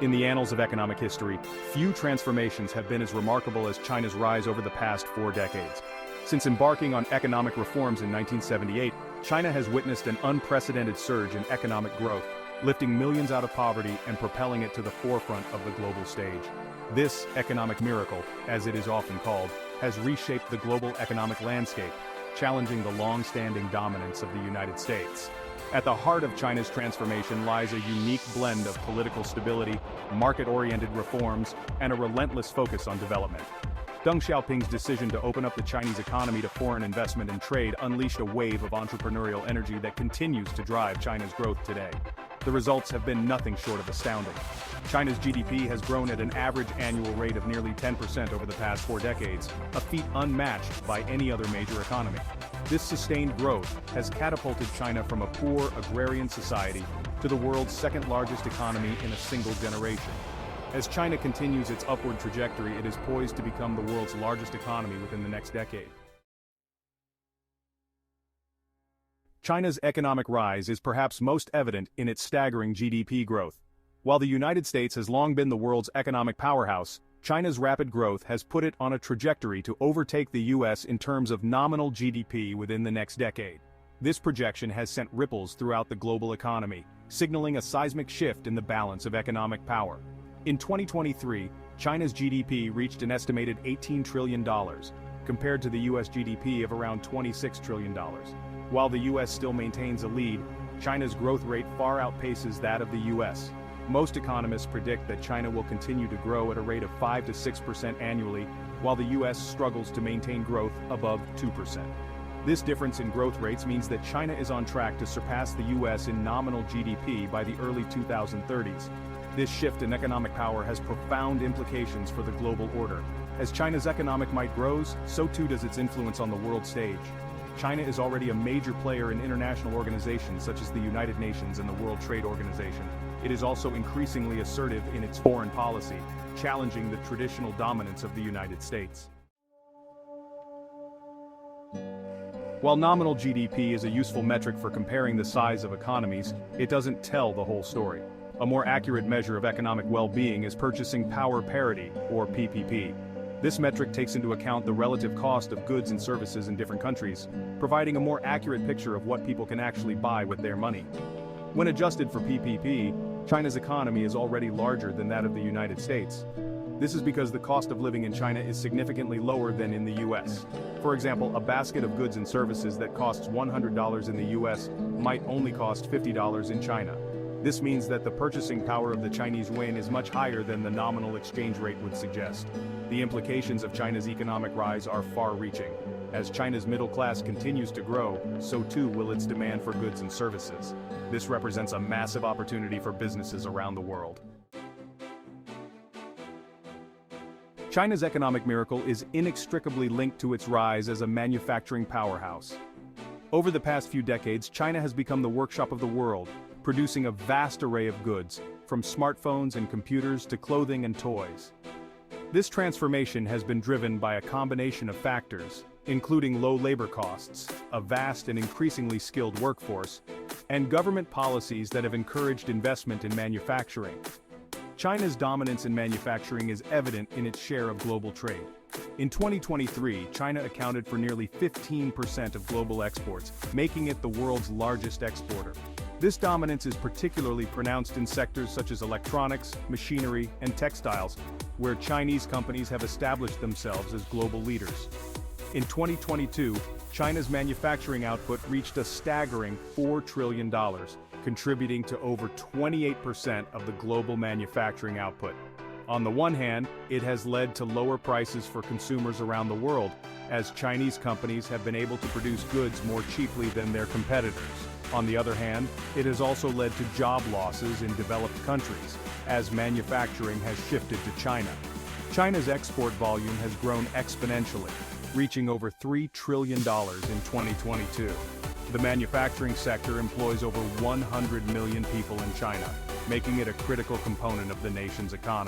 In the annals of economic history, few transformations have been as remarkable as China's rise over the past 4 decades. Since embarking on economic reforms in 1978, China has witnessed an unprecedented surge in economic growth, lifting millions out of poverty and propelling it to the forefront of the global stage. This economic miracle, as it is often called, has reshaped the global economic landscape, challenging the long-standing dominance of the United States. At the heart of China's transformation lies a unique blend of political stability, market-oriented reforms, and a relentless focus on development. Deng Xiaoping's decision to open up the Chinese economy to foreign investment and trade unleashed a wave of entrepreneurial energy that continues to drive China's growth today. The results have been nothing short of astounding. China's GDP has grown at an average annual rate of nearly 10% over the past 4 decades, a feat unmatched by any other major economy. This sustained growth has catapulted China from a poor agrarian society to the world's second-largest economy in a single generation. As China continues its upward trajectory, it is poised to become the world's largest economy within the next decade. China's economic rise is perhaps most evident in its staggering GDP growth. While the United States has long been the world's economic powerhouse, China's rapid growth has put it on a trajectory to overtake the US in terms of nominal GDP within the next decade. This projection has sent ripples throughout the global economy, signaling a seismic shift in the balance of economic power. In 2023, China's GDP reached an estimated $18 trillion, compared to the US GDP of around $26 trillion. While the US still maintains a lead, China's growth rate far outpaces that of the US. Most economists predict that China will continue to grow at a rate of 5 to 6% annually, while the US struggles to maintain growth above 2%. This difference in growth rates means that China is on track to surpass the US in nominal GDP by the early 2030s. This shift in economic power has profound implications for the global order. As China's economic might grows, so too does its influence on the world stage. China is already a major player in international organizations such as the United Nations and the World Trade Organization. It is also increasingly assertive in its foreign policy, challenging the traditional dominance of the United States. While nominal GDP is a useful metric for comparing the size of economies, it doesn't tell the whole story. A more accurate measure of economic well-being is purchasing power parity, or PPP. This metric takes into account the relative cost of goods and services in different countries, providing a more accurate picture of what people can actually buy with their money. When adjusted for PPP, China's economy is already larger than that of the United States. This is because the cost of living in China is significantly lower than in the US. For example, a basket of goods and services that costs $100 in the US might only cost $50 in China. This means that the purchasing power of the Chinese yuan is much higher than the nominal exchange rate would suggest. The implications of China's economic rise are far-reaching. As China's middle class continues to grow, so too will its demand for goods and services. This represents a massive opportunity for businesses around the world. China's economic miracle is inextricably linked to its rise as a manufacturing powerhouse. Over the past few decades, China has become the workshop of the world, producing a vast array of goods, from smartphones and computers to clothing and toys. This transformation has been driven by a combination of factors, including low labor costs, a vast and increasingly skilled workforce, and government policies that have encouraged investment in manufacturing. China's dominance in manufacturing is evident in its share of global trade. In 2023, China accounted for nearly 15% of global exports, making it the world's largest exporter. This dominance is particularly pronounced in sectors such as electronics, machinery, and textiles, where Chinese companies have established themselves as global leaders. In 2022, China's manufacturing output reached a staggering $4 trillion, contributing to over 28% of the global manufacturing output. On the one hand, it has led to lower prices for consumers around the world, as Chinese companies have been able to produce goods more cheaply than their competitors. On the other hand, it has also led to job losses in developed countries, as manufacturing has shifted to China. China's export volume has grown exponentially, reaching over $3 trillion in 2022. The manufacturing sector employs over 100 million people in China, making it a critical component of the nation's economy.